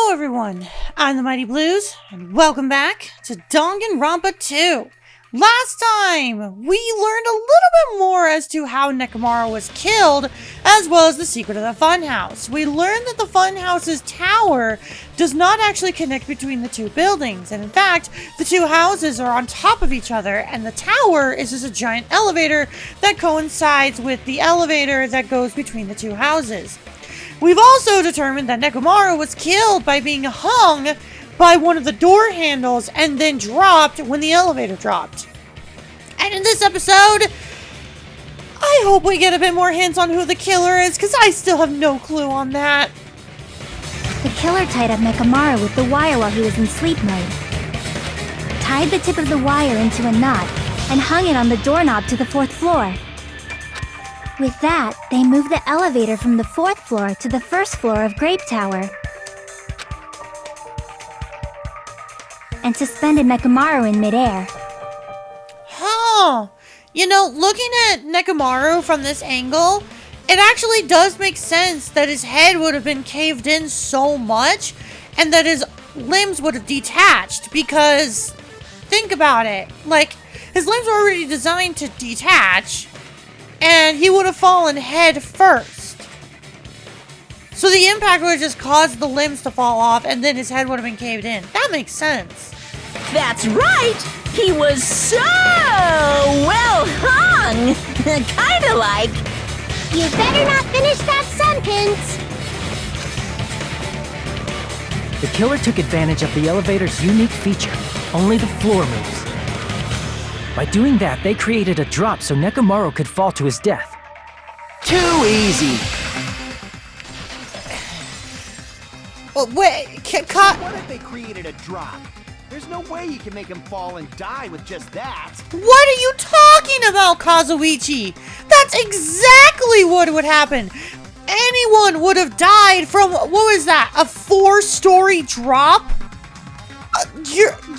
Hello everyone, I'm the Mighty Blues, and welcome back to Danganronpa 2. Last time, we learned a little bit more as to how Nekomaru was killed, as well as the secret of the funhouse. We learned that the funhouse's tower does not actually connect between the two buildings, and in fact, the two houses are on top of each other, and the tower is just a giant elevator that coincides with the elevator that goes between the two houses. We've also determined that Nekomaru was killed by being hung by one of the door handles and then dropped when the elevator dropped. And in this episode, I hope we get a bit more hints on who the killer is, because I still have no clue on that. The killer tied up Nekomaru with the wire while he was in sleep mode. Tied the tip of the wire into a knot and hung it on the doorknob to the 4th floor. With that, they moved the elevator from the 4th floor to the 1st floor of Grape Tower. And suspended Nekomaru in midair. Huh. You know, looking at Nekomaru from this angle, it actually does make sense that his head would have been caved in so much and that his limbs would have detached, because think about it. Like, his limbs were already designed to detach, and he would have fallen head first. So the impact would have just caused the limbs to fall off, and then his head would have been caved in. That makes sense. That's right! He was so well hung! Kinda like... You better not finish that sentence! The killer took advantage of the elevator's unique feature. Only the floor moves. By doing that, they created a drop so Nekomaru could fall to his death. Too easy! Well, wait, What if they created a drop? There's no way you can make him fall and die with just that. What are you talking about, Kazuichi? That's exactly what would happen. Anyone would have died from, what was that, a 4-story drop?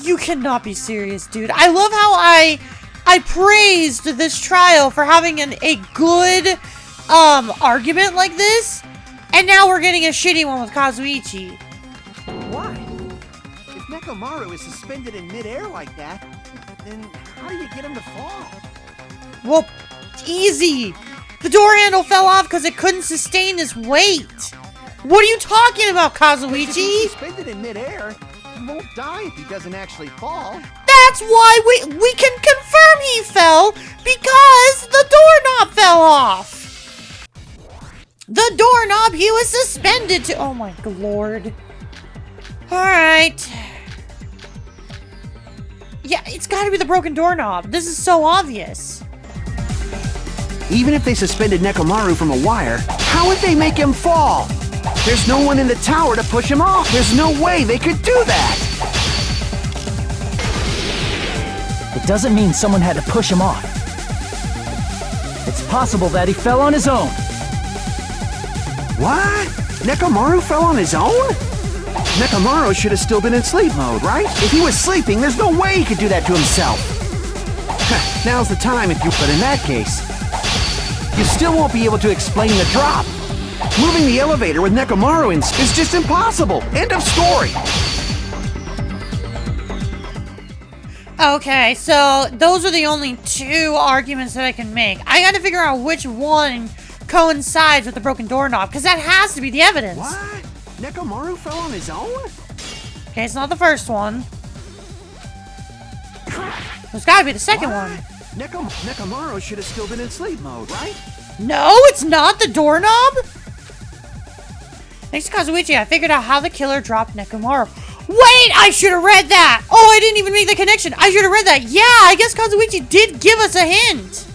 You cannot be serious, dude. I love how I praised this trial for having a good argument like this, and now we're getting a shitty one with Kazuichi. Why? If Nekomaru is suspended in midair like that, then how do you get him to fall? Well, easy. The door handle fell off because it couldn't sustain his weight. What are you talking about, Kazuichi? If he's suspended in midair, he won't die if he doesn't actually fall. That's why we can confirm he fell, because the doorknob fell off. The doorknob he was suspended to. Oh my lord. Alright. Yeah, it's gotta be the broken doorknob. This is so obvious. Even if they suspended Nekomaru from a wire, how would they make him fall? There's no one in the tower to push him off. There's no way they could do that. It doesn't mean someone had to push him off. It's possible that he fell on his own. What? Nekomaru fell on his own? Nekomaru should have still been in sleep mode, right? If he was sleeping, there's no way he could do that to himself. Now's the time if you... But in that case, you still won't be able to explain the drop. Moving the elevator with Nekomaru in is just impossible. End of story. Okay, so those are the only 2 arguments that I can make. I gotta figure out which one coincides with the broken doorknob, because that has to be the evidence. What? Nekomaru fell on his own? Okay, it's not the first one. There's gotta be the second one. Nekomaru should have still been in sleep mode, right? No, it's not the doorknob! Thanks to Kazuichi, I figured out how the killer dropped Nekomaru. Wait, I should have read that! Oh, I didn't even make the connection. I should have read that. Yeah, I guess Kazuichi did give us a hint.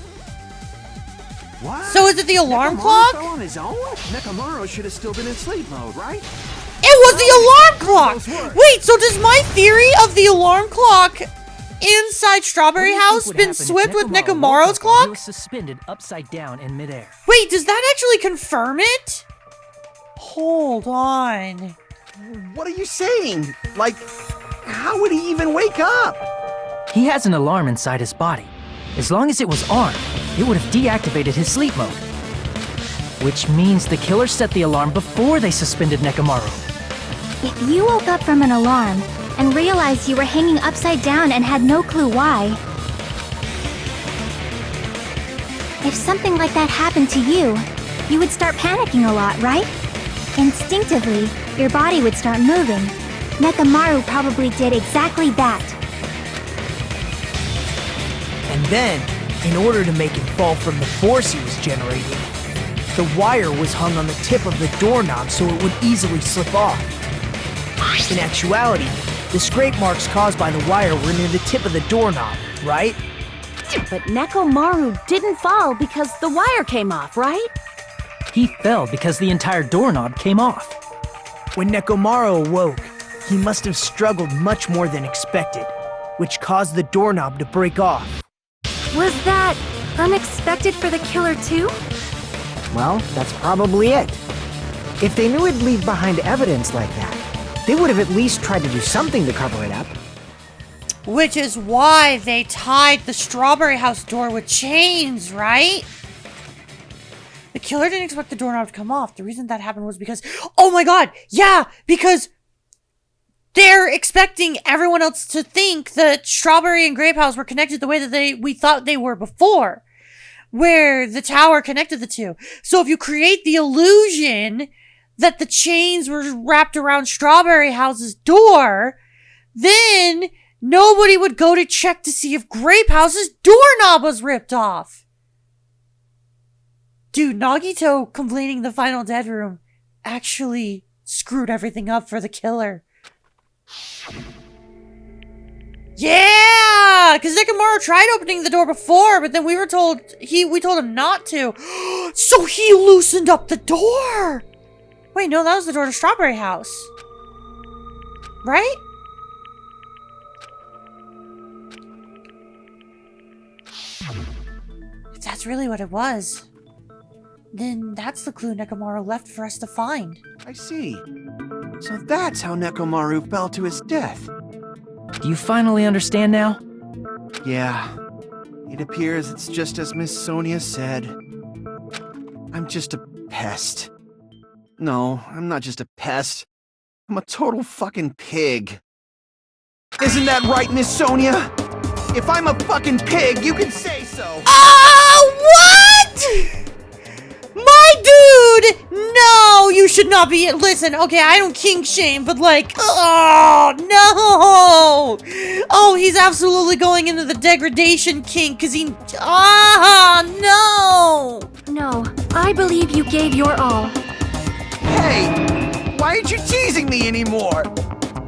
What? So is it the alarm Nekomaru clock? fell on his own? Nekomaru should have still been in sleep mode, right? It was the alarm clock! Wait, so does my theory of the alarm clock inside Strawberry House been swapped with Nekomaru's clock? He was suspended upside down in midair. Wait, does that actually confirm it? Hold on. What are you saying? Like, how would he even wake up? He has an alarm inside his body. As long as it was armed, it would have deactivated his sleep mode. Which means the killer set the alarm before they suspended Nekomaru. If you woke up from an alarm and realized you were hanging upside down and had no clue why, if something like that happened to you, you would start panicking a lot, right? Instinctively, your body would start moving. Nekomaru probably did exactly that. And then, in order to make him fall from the force he was generating, the wire was hung on the tip of the doorknob so it would easily slip off. In actuality, the scrape marks caused by the wire were near the tip of the doorknob, right? But Nekomaru didn't fall because the wire came off, right? He fell because the entire doorknob came off. When Nekomaru awoke, he must have struggled much more than expected, which caused the doorknob to break off. Was that unexpected for the killer too? Well, that's probably it. If they knew it'd leave behind evidence like that, they would have at least tried to do something to cover it up. Which is why they tied the Strawberry House door with chains, right? The killer didn't expect the doorknob to come off. The reason that happened was because, oh my god, yeah, because they're expecting everyone else to think that Strawberry and Grape House were connected the way that we thought they were before, where the tower connected the two. So if you create the illusion that the chains were wrapped around Strawberry House's door, then nobody would go to check to see if Grape House's doorknob was ripped off. Dude, Nagito complaining in the final dead room actually screwed everything up for the killer. Yeah! Because Nekomaru tried opening the door before, but then we told him not to. So he loosened up the door! Wait, no, that was the door to Strawberry House. Right? If that's really what it was, then that's the clue Nekomaru left for us to find. I see. So that's how Nekomaru fell to his death. Do you finally understand now? Yeah. It appears it's just as Miss Sonia said. I'm just a pest. No, I'm not just a pest. I'm a total fucking pig. Isn't that right, Miss Sonia? If I'm a fucking pig, you can say so. What? My dude! No, you should not be. Listen, okay, I don't kink shame, but like, oh, no! Oh, he's absolutely going into the degradation kink because he. No! No, I believe you gave your all. Hey! Why aren't you teasing me anymore?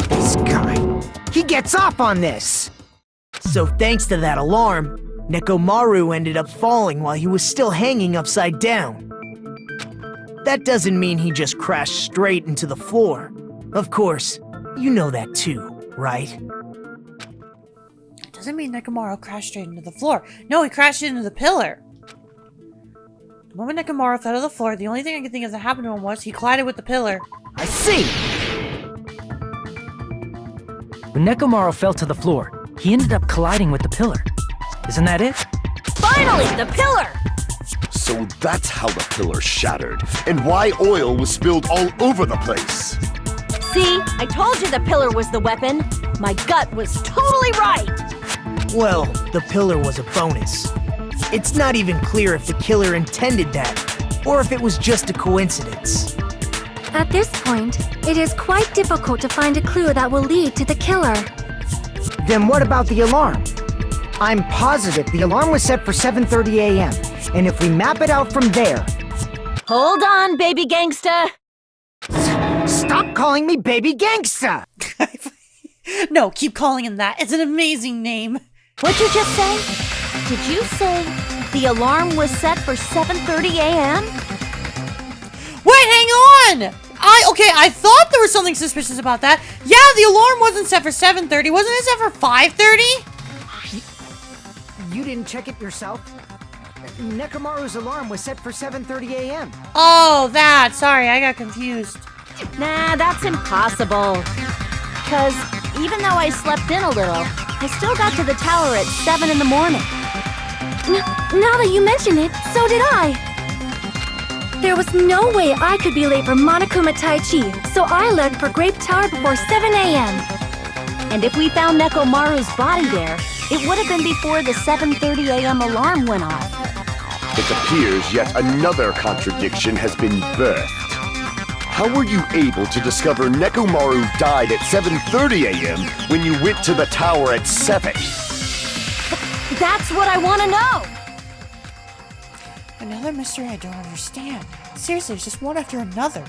This guy, he gets off on this. So thanks to that alarm, Nekomaru ended up falling while he was still hanging upside down. That doesn't mean he just crashed straight into the floor. Of course, you know that too, right? It doesn't mean Nekomaru crashed straight into the floor. No, he crashed into the pillar. The moment Nekomaru fell to the floor, the only thing I can think of that happened to him was he collided with the pillar. I see. When Nekomaru fell to the floor, he ended up colliding with the pillar. Isn't that it? Finally, the pillar! So that's how the pillar shattered, and why oil was spilled all over the place. See, I told you the pillar was the weapon. My gut was totally right. Well, the pillar was a bonus. It's not even clear if the killer intended that, or if it was just a coincidence. At this point, it is quite difficult to find a clue that will lead to the killer. Then what about the alarm? I'm positive the alarm was set for 7:30 a.m. And if we map it out from there... Hold on, baby gangsta. Stop calling me Baby Gangsta! No, keep calling him that. It's an amazing name. What'd you just say? Did you say the alarm was set for 7:30 a.m.? Wait, hang on! I thought there was something suspicious about that. Yeah, the alarm wasn't set for 7:30. Wasn't it set for 5:30? You didn't check it yourself? Nekomaru's alarm was set for 7:30 a.m. Oh, that. Sorry, I got confused. Nah, that's impossible. Because even though I slept in a little, I still got to the tower at 7 in the morning. Now that you mention it, so did I. There was no way I could be late for Monokuma Tai Chi, so I left for Grape Tower before 7 a.m. And if we found Nekomaru's body there, it would have been before the 7:30 a.m. alarm went off. It appears yet another contradiction has been birthed. How were you able to discover Nekomaru died at 7:30 a.m. when you went to the tower at 7? That's what I want to know! Another mystery I don't understand. Seriously, it's just one after another.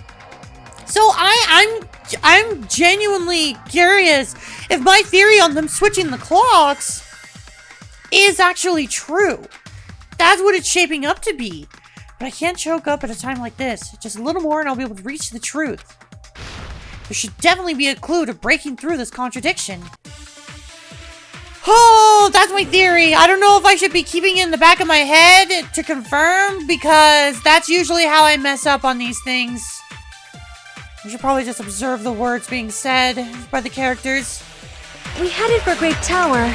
So I'm genuinely curious if my theory on them switching the clocks is actually true. That's what it's shaping up to be. But I can't choke up at a time like this. Just a little more and I'll be able to reach the truth. There should definitely be a clue to breaking through this contradiction. Oh, that's my theory. I don't know if I should be keeping it in the back of my head to confirm, because that's usually how I mess up on these things. I should probably just observe the words being said by the characters. We headed for Grape Tower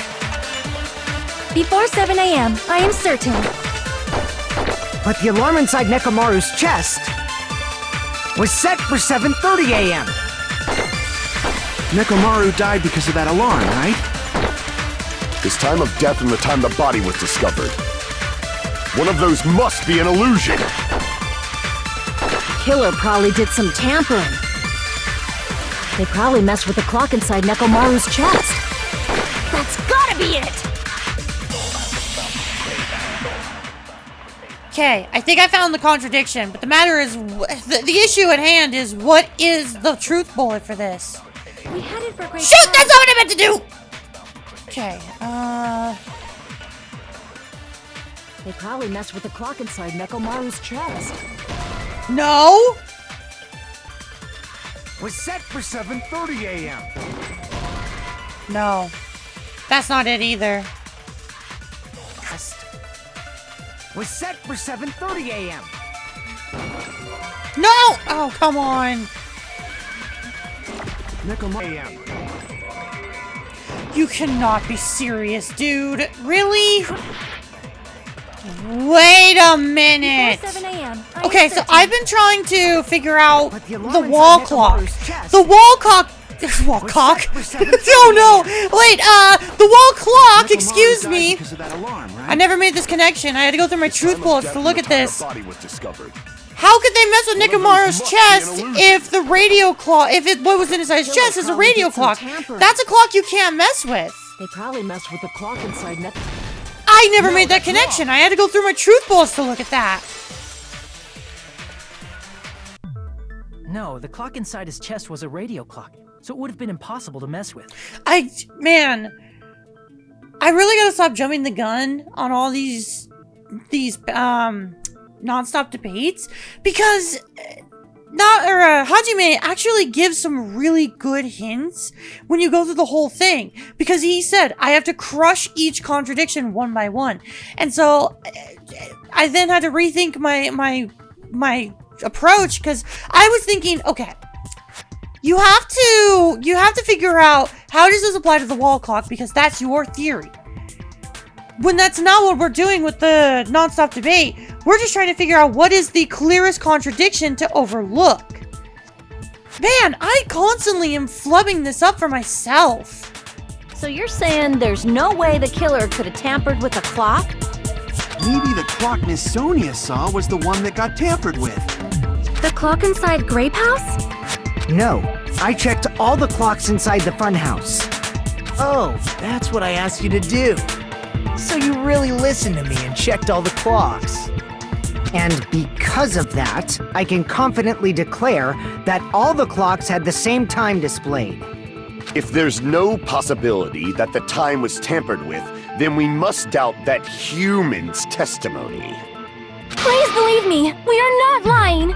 before 7 a.m., I am certain. But the alarm inside Nekomaru's chest was set for 7:30 a.m. Nekomaru died because of that alarm, right? His time of death and the time the body was discovered. One of those must be an illusion. Killer probably did some tampering. They probably messed with the clock inside Nekomaru's chest. That's gotta be it! Okay, I think I found the contradiction, but the matter is, the issue at hand is, what is the truth bullet for this? We headed for Grape Shoot! Tower. That's not what I meant to do! Okay, They probably messed with the clock inside Nekomaru's chest. no! Was set for 7:30 a.m. No. That's not it either. Was set for 7:30 a.m. No! Oh, come on. Nekomaru a.m. You cannot be serious, dude. Really? Wait a minute. Before 7 a.m., I am Okay, so certain. I've been trying to figure out But the alarm the inside wall clock. Nekomaru's chest The wall clock. Wall clock? set for 7:30 Oh no! Wait, the wall clock, Nekomaru excuse died me. because of that alarm, right? I never made this connection. I had to go through my Time truth of bullets death to and look the at time this. the body was discovered. How could they mess with One of those Nekomaru's must be an chest illusion. if the radio clock, what was inside his chest is a probably radio did some clock? tampering. That's a clock you can't mess with. They probably messed with the clock inside I never made that connection. I had to go through my truth bullets to look at that. No, the clock inside his chest was a radio clock, so it would have been impossible to mess with. Man, I really gotta stop jumping the gun on all these nonstop debates, because Hajime actually gives some really good hints when you go through the whole thing, because he said I have to crush each contradiction one by one, and so I then had to rethink my approach, because I was thinking, okay, you have to figure out how does this apply to the wall clock, because that's your theory. When that's not what we're doing with the nonstop debate, we're just trying to figure out what is the clearest contradiction to overlook. Man, I constantly am flubbing this up for myself. So you're saying there's no way the killer could have tampered with the clock? Maybe the clock Miss Sonia saw was the one that got tampered with. The clock inside Grape House? No, I checked all the clocks inside the funhouse. Oh, that's what I asked you to do. So you really listened to me and checked all the clocks. And because of that, I can confidently declare that all the clocks had the same time displayed. If there's no possibility that the time was tampered with, then we must doubt that human's testimony. Please believe me, we are not lying.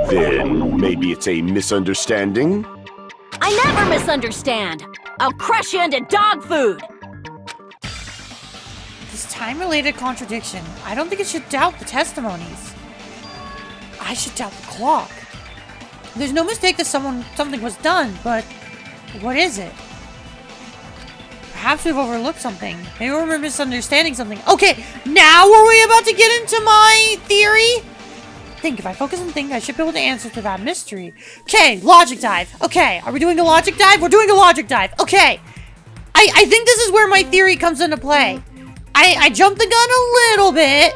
Then maybe it's a misunderstanding? I never misunderstand. I'll crush you into dog food. This time-related contradiction, I don't think it should doubt the testimonies. I should doubt the clock. There's no mistake that something was done, but what is it? Perhaps we've overlooked something. Maybe we're misunderstanding something. Okay, now are we about to get into my theory? think. If I focus and think, I should be able to answer to that mystery. Okay, logic dive. Okay, are we doing a logic dive? We're doing a logic dive. Okay. I think this is where my theory comes into play. I jumped the gun a little bit.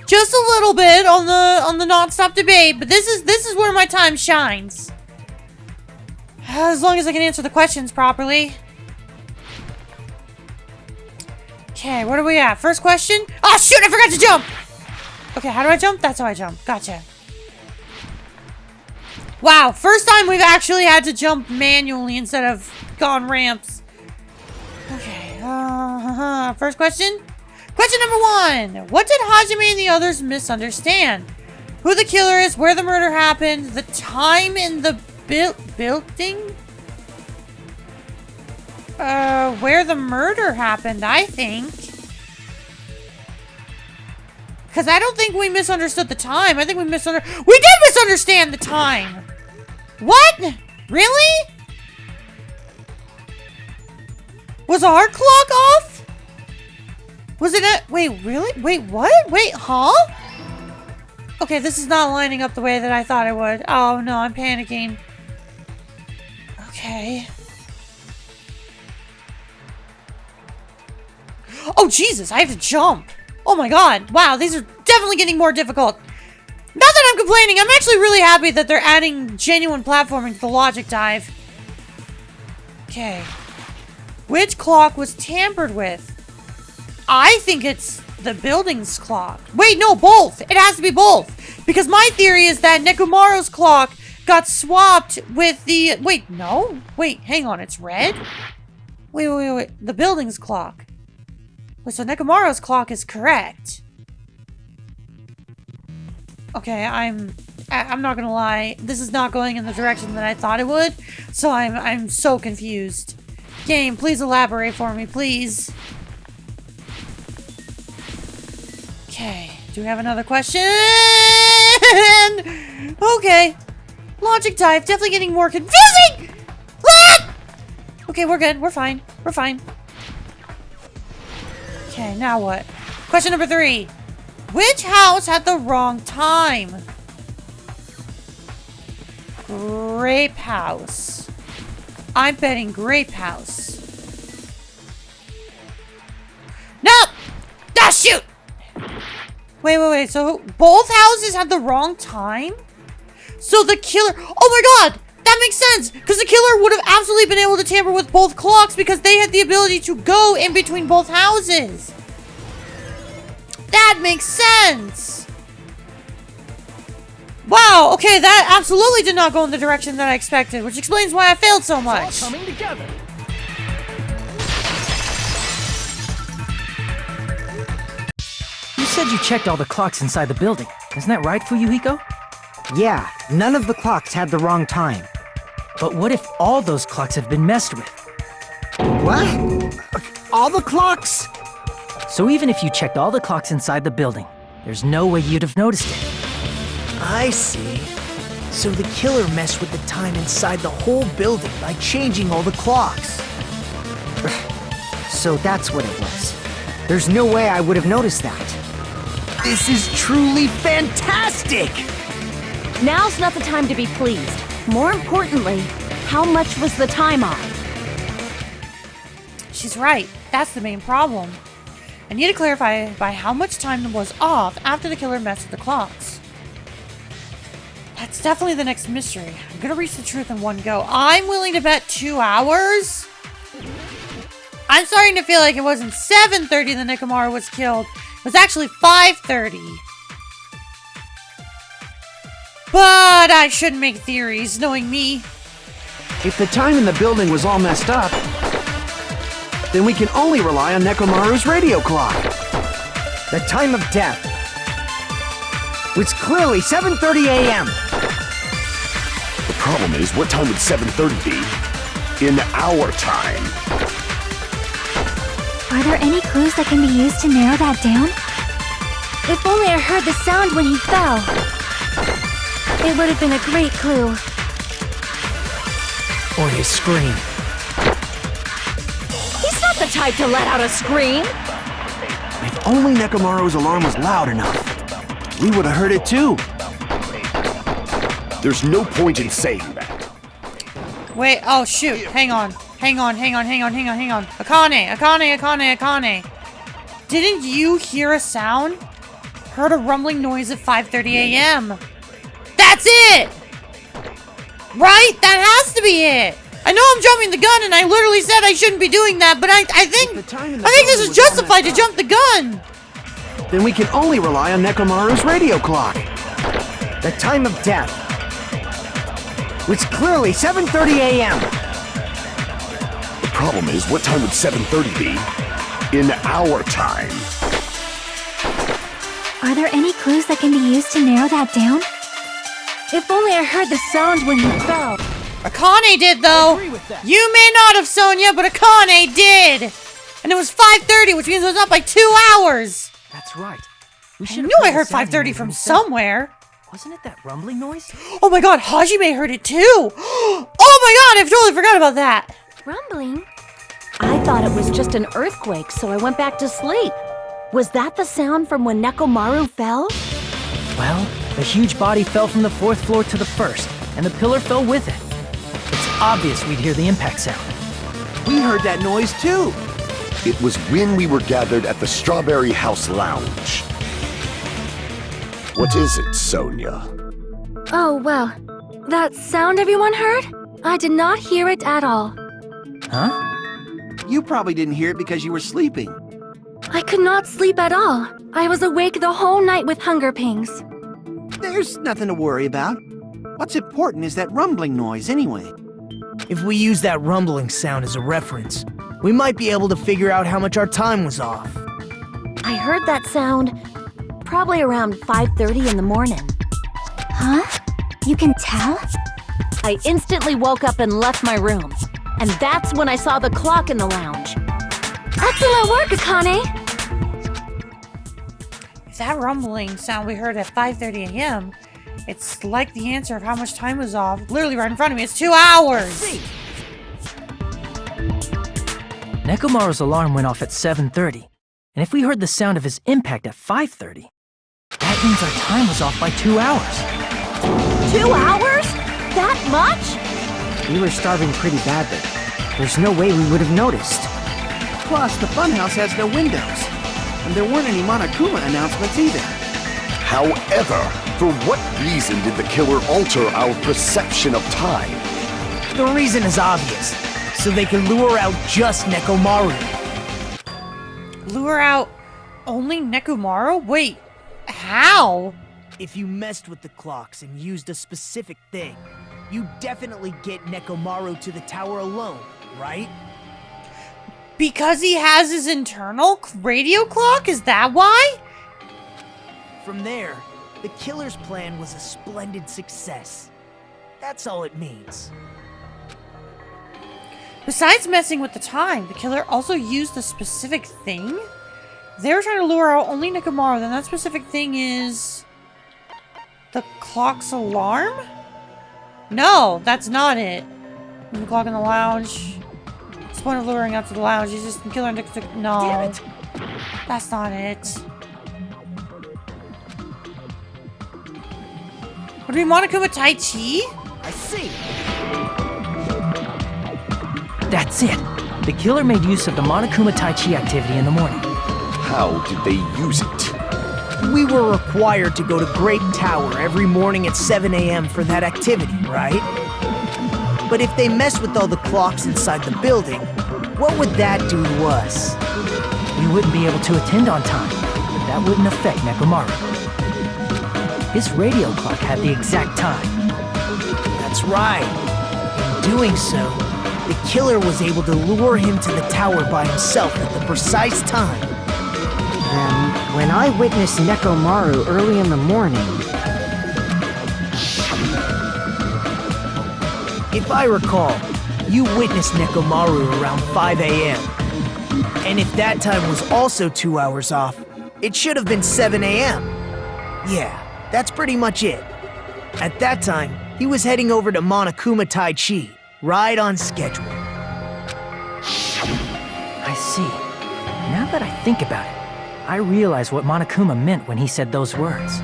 Just a little bit on the Nonstop Debate, but this is where my time shines. As long as I can answer the questions properly. Okay, what are we at? First question? Oh shoot, I forgot to jump! Okay, how do I jump? That's how I jump. Gotcha. Wow, first time we've actually had to jump manually instead of gone ramps. Okay, first question? Question number 1. What did Hajime and the others misunderstand? Who the killer is, where the murder happened, the time in the building? Where the murder happened, I think. Because I don't think we misunderstood the time. I think we did misunderstand the time. What? Really? Was our clock off? Was it a... Wait, really? Wait, what? Wait, huh? Okay, this is not lining up the way that I thought it would. Oh, no, I'm panicking. Okay. Oh, Jesus, I have to jump. Oh, my God. Wow, these are definitely getting more difficult. Not that I'm complaining. I'm actually really happy that they're adding genuine platforming to the logic dive. Okay. Which clock was tampered with? I think it's the building's clock. Wait, no, both. It has to be both. Because my theory is that Nekomaru's clock got swapped with the... Wait, no? Wait, hang on. It's red? Wait. The building's clock. Wait, so Nekomaru's clock is correct. Okay, I'm not gonna lie. This is not going in the direction that I thought it would. So I'm so confused. Game, please elaborate for me, please. Okay, do we have another question? Okay. Logic dive, definitely getting more confusing! Ah! Okay, we're good. We're fine. We're fine. Okay, now what? Question number 3. Which house had the wrong time? Grape House. I'm betting Grape House. No! Ah, shoot! Wait. So both houses had the wrong time? So the killer... Oh my God! That makes sense! Because the killer would have absolutely been able to tamper with both clocks because they had the ability to go in between both houses. That makes sense! Wow, okay, that absolutely did not go in the direction that I expected, which explains why I failed so much. It's all coming together. You said you checked all the clocks inside the building. Isn't that right, Fuyuhiko? Yeah, none of the clocks had the wrong time. But what if all those clocks have been messed with? What? All the clocks? So even if you checked all the clocks inside the building, there's no way you'd have noticed it. I see. So the killer messed with the time inside the whole building by changing all the clocks. So that's what it was. There's no way I would have noticed that. This is truly fantastic! Now's not the time to be pleased. More importantly, how much was the time off? She's right. That's the main problem. I need to clarify by how much time was off after the killer messed with the clocks. That's definitely the next mystery. I'm gonna reach the truth in one go. I'm willing to bet 2 hours. I'm starting to feel like it wasn't 7:30 that Nekomaru was killed. It was actually 5:30. But I shouldn't make theories, knowing me. If the time in the building was all messed up, then we can only rely on Nekomaru's radio clock. The time of death was clearly 7:30 a.m. The problem is, what time would 7:30 be? In our time. Are there any clues that can be used to narrow that down? If only I heard the sound when he fell. It would have been a great clue. Or his scream. He's not the type to let out a scream! If only Nekomaru's alarm was loud enough, we would have heard it too. There's no point in saying that. Wait, oh shoot, hang on. Akane. Didn't you hear a sound? Heard a rumbling noise at 5:30 a.m. That's it! Right? That has to be it! I know I'm jumping the gun and I literally said I shouldn't be doing that, but I think this is justified to jump the gun! Then we can only rely on Nekomaru's radio clock. The time of death was clearly 7:30 a.m. The problem is, what time would 7:30 be in our time? Are there any clues that can be used to narrow that down? If only I heard the sound when he fell. Akane did, though! You may not have, Sonia, but Akane did! And it was 5:30, which means it was up by 2 hours! That's right. I knew I heard 5:30 from somewhere! Wasn't it that rumbling noise? Oh my god, Hajime heard it too! Oh my god, I've totally forgot about that! Rumbling? I thought it was just an earthquake, so I went back to sleep. Was that the sound from when Nekomaru fell? Well, the huge body fell from the 4th floor to the 1st, and the pillar fell with it. It's obvious we'd hear the impact sound. We heard that noise too. It was when we were gathered at the Strawberry House Lounge. What is it, Sonia? Oh, well. That sound everyone heard? I did not hear it at all. Huh? You probably didn't hear it because you were sleeping. I could not sleep at all. I was awake the whole night with hunger pangs. There's nothing to worry about. What's important is that rumbling noise anyway. If we use that rumbling sound as a reference, we might be able to figure out how much our time was off. I heard that sound probably around 5:30 in the morning. Huh? You can tell? I instantly woke up and left my room. And that's when I saw the clock in the lounge. Excellent work, Akane! If that rumbling sound we heard at 5:30 a.m., it's like the answer of how much time was off. Literally right in front of me. It's 2 hours! Nekomaru's alarm went off at 7:30, and if we heard the sound of his impact at 5:30, that means our time was off by 2 hours. 2 hours? That much? We were starving pretty badly. There's no way we would have noticed. Plus, the funhouse has no windows. And there weren't any Monokuma announcements either. However, for what reason did the killer alter our perception of time? The reason is obvious. So they can lure out just Nekomaru. Lure out only Nekomaru? Wait, how? If you messed with the clocks and used a specific thing, you definitely get Nekomaru to the tower alone, right? Because he has his internal radio clock? Is that why? From there, the killer's plan was a splendid success. That's all it means. Besides messing with the time, the killer also used a specific thing? They were trying to lure out only Nekomaru, then that specific thing is... the clock's alarm? No, that's not it. The clock in the lounge. What's the point of luring out to the lounge? He's just killer Nick. No. Damn it. That's not it. Would it be Monokuma Tai Chi? I see. That's it. The killer made use of the Monokuma Tai Chi activity in the morning. How did they use it? We were required to go to Great Tower every morning at 7 a.m. for that activity, right? But if they mess with all the clocks inside the building, what would that do to us? We wouldn't be able to attend on time, but that wouldn't affect Nekomaru. His radio clock had the exact time. That's right. In doing so, the killer was able to lure him to the tower by himself at the precise time. Then, when I witnessed Nekomaru early in the morning... If I recall, you witnessed Nekomaru around 5 a.m. And if that time was also 2 hours off, it should have been 7 a.m. Yeah, that's pretty much it. At that time, he was heading over to Monokuma Tai Chi, right on schedule. I see. Now that I think about it, I realize what Monokuma meant when he said those words.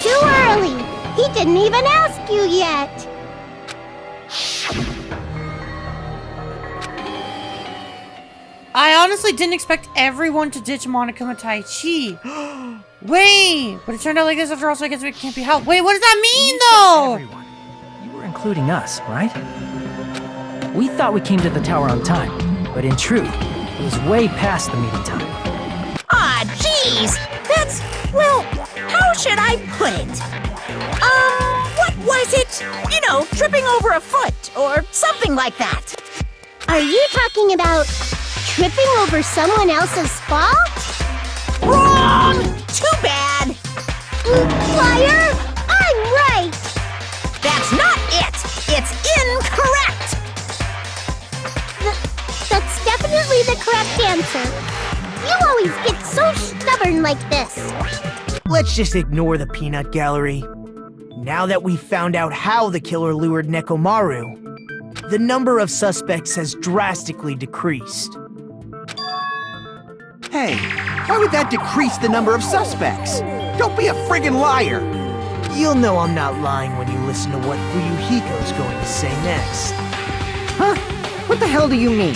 Too early! didn't even ask you yet. I honestly didn't expect everyone to ditch Monokuma Tai Chi. Wait, but it turned out like this after all, so I guess it can't be helped. Wait, what does that mean, though? Everyone. You were including us, right? We thought we came to the tower on time, but in truth, it was way past the meeting time. Ah, jeez! That's, well, how should I put it? What was it? You know, tripping over a foot, or something like that. Are you talking about tripping over someone else's fault? Wrong! Too bad! Liar! I'm right! That's not it! It's incorrect! That's definitely the correct answer. You always get so stubborn like this. Let's just ignore the peanut gallery. Now that we've found out how the killer lured Nekomaru, the number of suspects has drastically decreased. Hey, why would that decrease the number of suspects? Don't be a friggin' liar! You'll know I'm not lying when you listen to what Fuyuhiko's going to say next. Huh? What the hell do you mean?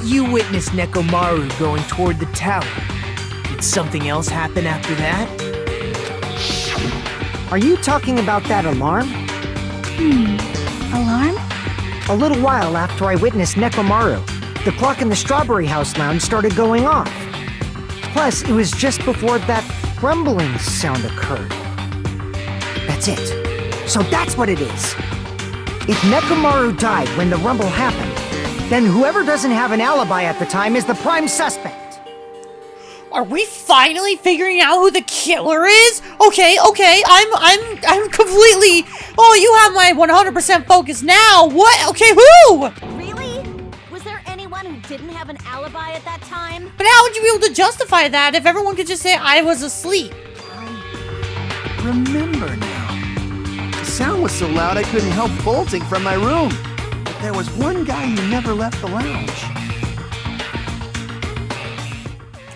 You witnessed Nekomaru going toward the tower. Did something else happen after that? Are you talking about that alarm? Alarm? A little while after I witnessed Nekomaru, the clock in the Strawberry House lounge started going off. Plus, it was just before that rumbling sound occurred. That's it. So that's what it is. If Nekomaru died when the rumble happened, then whoever doesn't have an alibi at the time is the prime suspect. Are we finally figuring out who the killer is? Okay, I'm completely... Oh, you have my 100% focus now. What? Okay, who? Really? Was there anyone who didn't have an alibi at that time? But how would you be able to justify that if everyone could just say I was asleep? Remember now. The sound was so loud I couldn't help bolting from my room. But there was one guy who never left the lounge.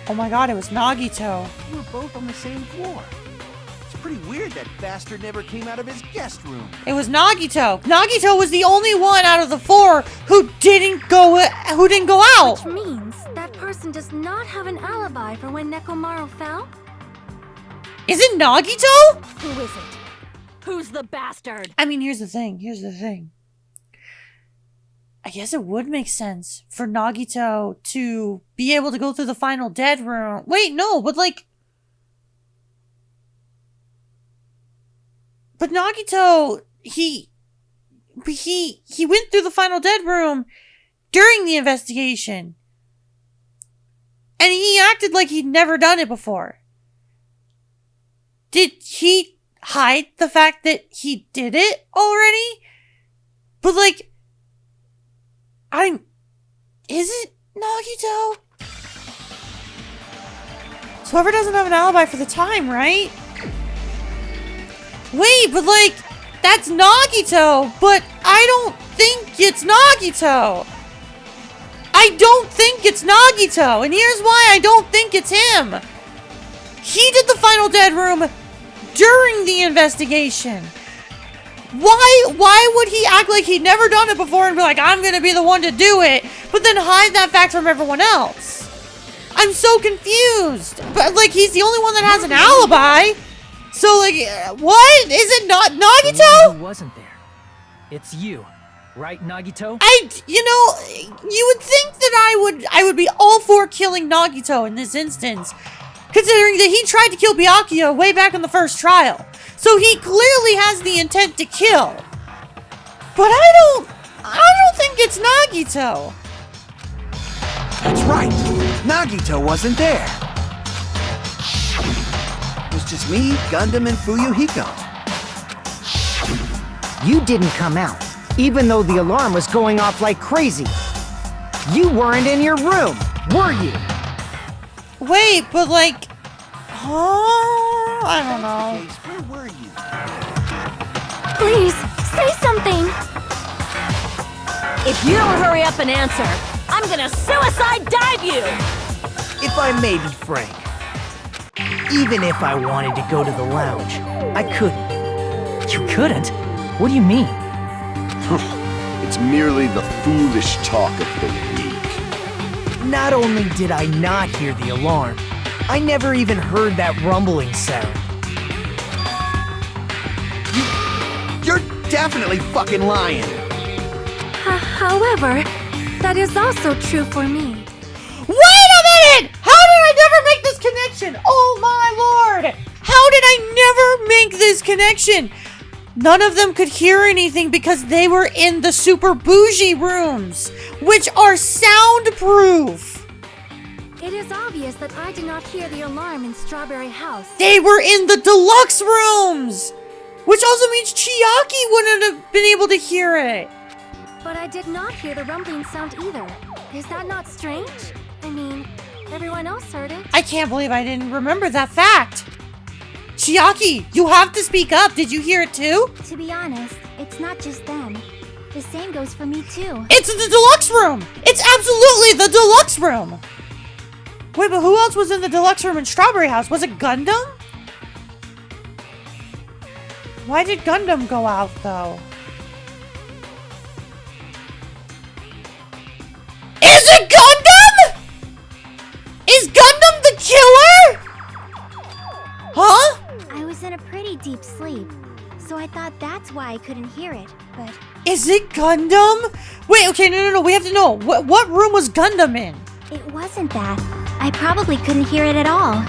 Oh my god, it was Nagito. We were both on the same floor. It's pretty weird that bastard never came out of his guest room. It was Nagito. Nagito was the only one out of the four who didn't go out. Which means that person does not have an alibi for when Nekomaru fell? Is it Nagito? Who is it? Who's the bastard? I mean, here's the thing. I guess it would make sense for Nagito to be able to go through the final dead room. Wait, no, but like... But Nagito, he went through the final dead room during the investigation. And he acted like he'd never done it before. Did he hide the fact that he did it already? But like... Is it Nagito? So whoever doesn't have an alibi for the time, right? Wait, but like, that's Nagito, but I don't think it's Nagito. I don't think it's Nagito, and here's why I don't think it's him. He did the final dead room during the investigation. Why would he act like he'd never done it before and be like, I'm gonna be the one to do it, but then hide that fact from everyone else? I'm so confused. But like, he's the only one that has an alibi. So like, what? Is it not Nagito? Who wasn't there? It's you, right, Nagito? You would think that I would be all for killing Nagito in this instance, considering that he tried to kill Byakuya way back in the first trial. So he clearly has the intent to kill. But I don't think it's Nagito. That's right. Nagito wasn't there. It was just me, Gundam, and Fuyuhiko. You didn't come out, even though the alarm was going off like crazy. You weren't in your room, were you? Wait, but like... I don't know. Where were you? Please, say something! If you don't hurry up and answer, I'm gonna suicide dive you! If I may be frank, Even if I wanted to go to the lounge, I couldn't. You couldn't? What do you mean? It's merely the foolish talk of the weak. Not only did I not hear the alarm, I never even heard that rumbling sound. You're definitely fucking lying. However, that is also true for me. Wait a minute! How did I never make this connection? Oh my lord! How did I never make this connection? None of them could hear anything because they were in the super bougie rooms, which are soundproof. It is obvious that I did not hear the alarm in Strawberry House. They were in the deluxe rooms, which also means Chiaki wouldn't have been able to hear it. But I did not hear the rumbling sound either. Is that not strange? I mean, everyone else heard it. I can't believe I didn't remember that fact. Chiaki, you have to speak up. Did you hear it too? To be honest, it's not just them. The same goes for me too. It's the deluxe room. It's absolutely the deluxe room. Wait, but who else was in the deluxe room in Strawberry House? Was it Gundam? Why did Gundam go out though? Is it Gundam? Is Gundam the killer? Huh? I was in a pretty deep sleep, so I thought that's why I couldn't hear it, but... Is it Gundam? Wait, okay, no, we have to know. What room was Gundam in? It wasn't that. I probably couldn't hear it at all.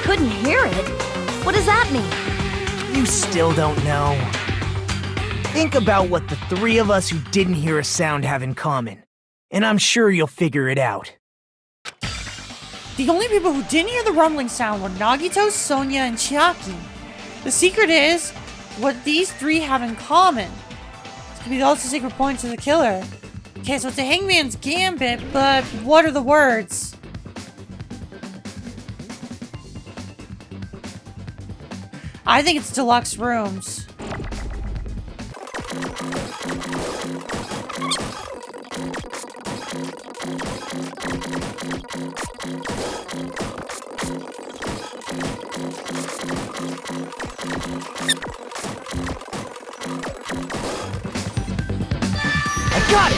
Couldn't hear it? What does that mean? You still don't know. Think about what the three of us who didn't hear a sound have in common, and I'm sure you'll figure it out. The only people who didn't hear the rumbling sound were Nagito, Sonia, and Chiaki. The secret is what these three have in common. This could be the ultimate secret points of the killer. Okay, so it's a Hangman's Gambit, but what are the words? I think it's deluxe rooms. I got it!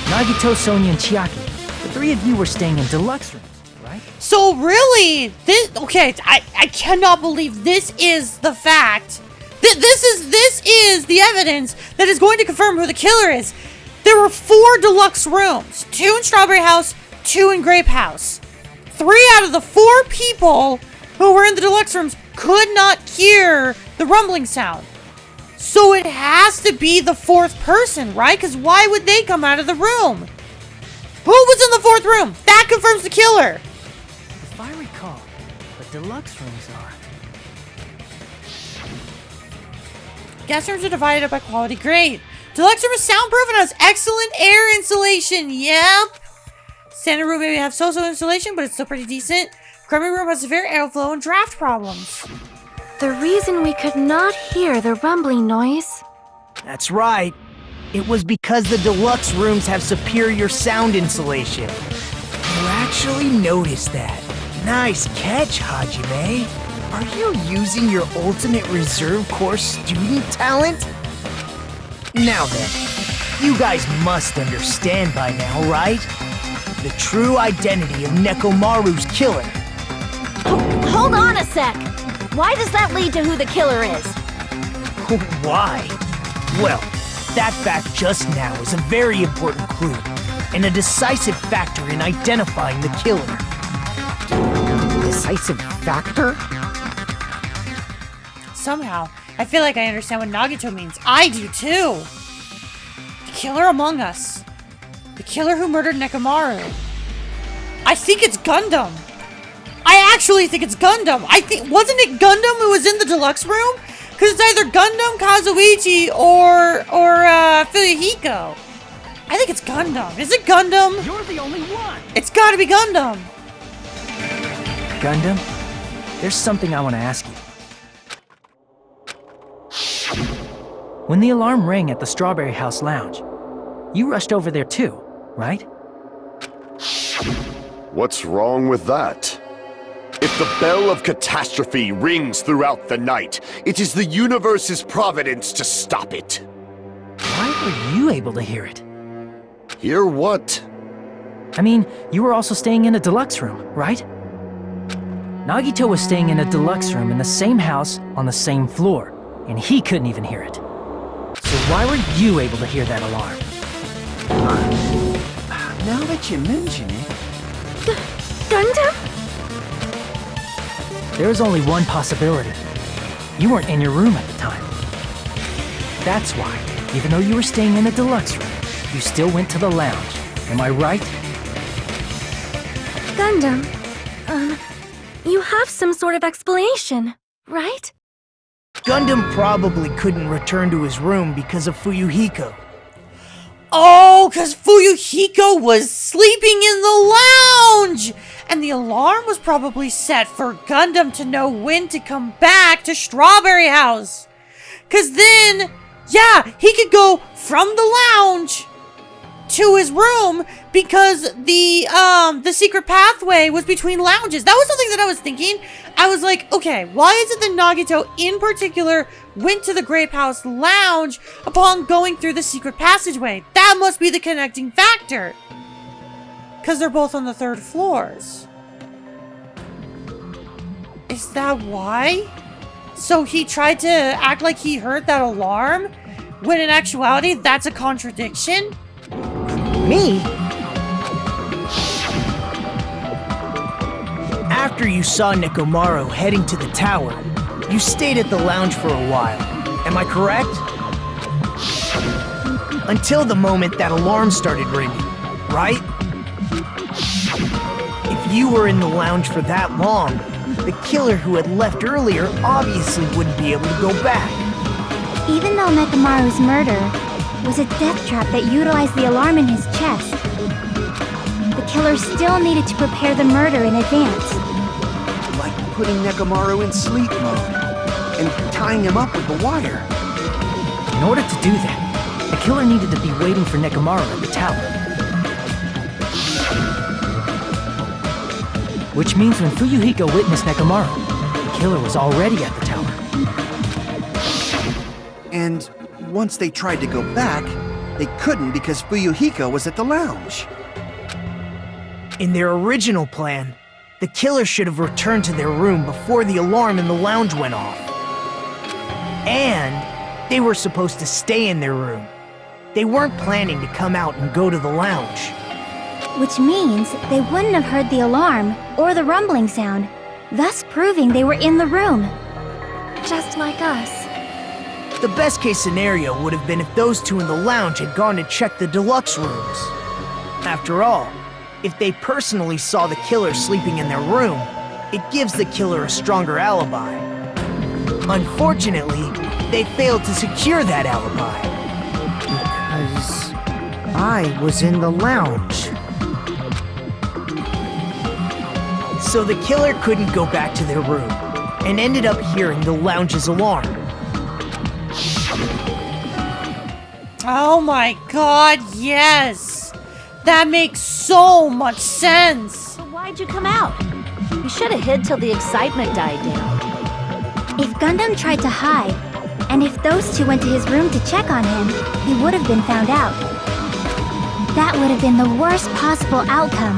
Nagito, Sonia, and Chiaki. The three of you were staying in deluxe rooms, right? So really, I cannot believe this is the fact. This is the evidence that is going to confirm who the killer is. There were 4 deluxe rooms, 2 in Strawberry House, 2 in Grape House. 3 out of the 4 people who were in the deluxe rooms could not hear the rumbling sound. So it has to be the 4th person, right? Because why would they come out of the room? Who was in the 4th room? That confirms the killer. If I recall, the deluxe rooms are... Guest rooms are divided up by quality grade. Deluxe room is soundproof and has excellent air insulation. Yep. Standard room maybe have so-so insulation, but it's still pretty decent. Crummy room has severe airflow and draft problems. The reason we could not hear the rumbling noise... That's right. It was because the deluxe rooms have superior sound insulation. You actually noticed that. Nice catch, Hajime. Are you using your ultimate reserve corps student talent? Now then, you guys must understand by now, right? The true identity of Nekomaru's killer. Hold on a sec. Why does that lead to who the killer is? Why? Well, that fact just now is a very important clue, and a decisive factor in identifying the killer. Decisive factor? Somehow, I feel like I understand what Nagito means. I do too. The killer among us. The killer who murdered Nekomaru. I think it's Gundam. I actually think it's Gundam. Wasn't it Gundam who was in the deluxe room? Because it's either Gundam, Kazuichi, or Fuyuhiko. I think it's Gundam. Is it Gundam? You're the only one! It's gotta be Gundam. Gundam, there's something I want to ask you. When the alarm rang at the Strawberry House Lounge, you rushed over there too, right? What's wrong with that? If the bell of catastrophe rings throughout the night, it is the universe's providence to stop it. Why were you able to hear it? Hear what? I mean, you were also staying in a deluxe room, right? Nagito was staying in a deluxe room in the same house on the same floor, and he couldn't even hear it. So why were you able to hear that alarm? Now that you mention it... Gundam? There was only one possibility. You weren't in your room at the time. That's why, even though you were staying in a deluxe room, you still went to the lounge. Am I right? Gundam, you have some sort of explanation, right? Gundam probably couldn't return to his room because of Fuyuhiko. Oh, because Fuyuhiko was sleeping in the lounge! And the alarm was probably set for Gundam to know when to come back to Strawberry House. Because then, yeah, he could go from the lounge to his room because the secret pathway was between lounges. That was something that I was thinking. I was like, okay, why is it that Nagito in particular went to the Grape House lounge upon going through the secret passageway? That must be the connecting factor. Because they're both on the 3rd floors. Is that why? So he tried to act like he heard that alarm, when in actuality, that's a contradiction? Me? After you saw Nekomaru heading to the tower, you stayed at the lounge for a while. Am I correct? Until the moment that alarm started ringing, right? If you were in the lounge for that long, the killer who had left earlier obviously wouldn't be able to go back. Even though Nekomaru's murder was a death trap that utilized the alarm in his chest, the killer still needed to prepare the murder in advance. Like putting Nekomaru in sleep mode and tying him up with the wire. In order to do that, the killer needed to be waiting for Nekomaru at the tower. Which means when Fuyuhiko witnessed Nekomaru, the killer was already at the tower. And once they tried to go back, they couldn't because Fuyuhiko was at the lounge. In their original plan, the killer should have returned to their room before the alarm in the lounge went off. And they were supposed to stay in their room. They weren't planning to come out and go to the lounge. Which means they wouldn't have heard the alarm or the rumbling sound, thus proving they were in the room. Just like us. The best case scenario would have been if those two in the lounge had gone to check the deluxe rooms. After all, if they personally saw the killer sleeping in their room, it gives the killer a stronger alibi. Unfortunately, they failed to secure that alibi. Because I was in the lounge. So the killer couldn't go back to their room, and ended up hearing the lounge's alarm. Oh my god, yes! That makes so much sense! So why'd you come out? You should have hid till the excitement died down. If Gundam tried to hide, and if those two went to his room to check on him, he would have been found out. That would have been the worst possible outcome.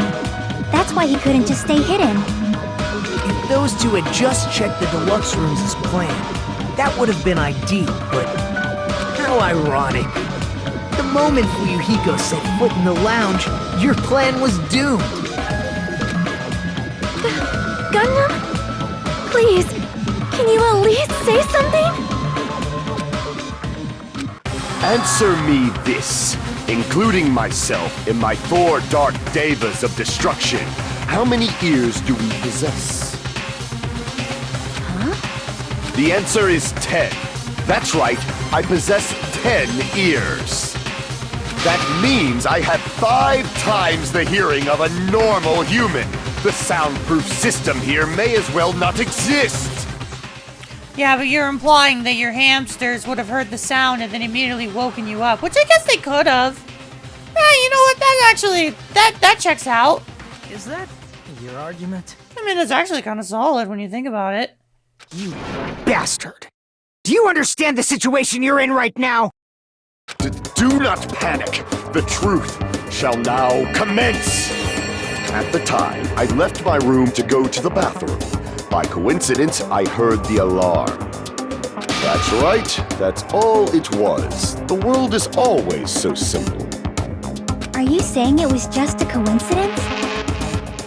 That's why he couldn't just stay hidden. If those two had just checked the deluxe rooms as planned, that would have been ideal, but how ironic. The moment Fuyuhiko set foot in the lounge, your plan was doomed. Gundam? Please, can you at least say something? Answer me this, including myself in my 4 dark devas of destruction. How many ears do we possess? Huh? The answer is 10. That's right, I possess 10 ears. That means I have 5 times the hearing of a normal human. The soundproof system here may as well not exist. Yeah, but you're implying that your hamsters would have heard the sound and then immediately woken you up, which I guess they could have. you know what? That's actually, that checks out. Is that your argument? I mean, it's actually kind of solid when you think about it. You bastard! Do you understand the situation you're in right now? Do not panic. The truth shall now commence. At the time, I left my room to go to the bathroom. By coincidence, I heard the alarm. That's right. That's all it was. The world is always so simple. Are you saying it was just a coincidence?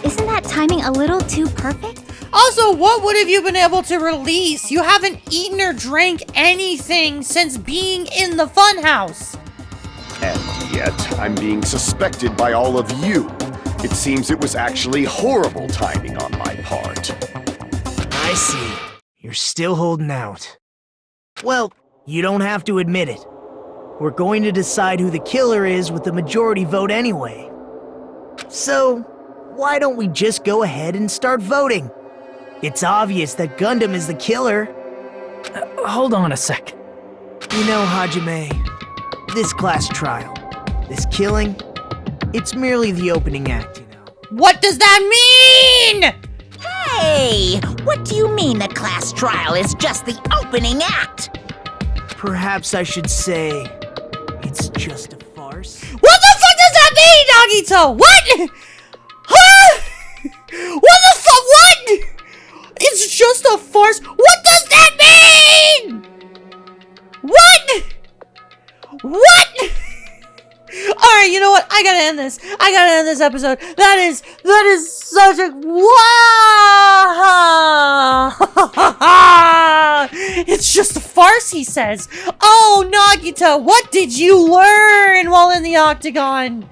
Isn't that timing a little too perfect? Also, what would have you been able to release? You haven't eaten or drank anything since being in the funhouse. And yet, I'm being suspected by all of you. It seems it was actually horrible timing on my part. I see. You're still holding out. Well, you don't have to admit it. We're going to decide who the killer is with the majority vote anyway. So, why don't we just go ahead and start voting? It's obvious that Gundam is the killer. Hold on a sec. You know, Hajime, this class trial, this killing, it's merely the opening act, you know. What does that mean? Hey! What do you mean the class trial is just the opening act? Perhaps I should say, it's just a farce. What the fuck does that mean, Nagito? What? Huh? What the fuck? What? It's just a farce. What does that mean? What? What? Alright, you know what? I gotta end this. I gotta end this episode. That is such a wow. It's just a farce, he says. Oh, Nagito, what did you learn while in the octagon?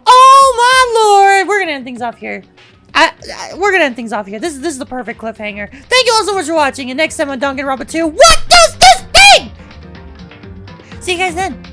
Oh my lord. We're gonna end things off here. We're gonna end things off here. This is the perfect cliffhanger. Thank you all so much for watching, and next time on Danganronpa 2, what does this mean? See you guys then.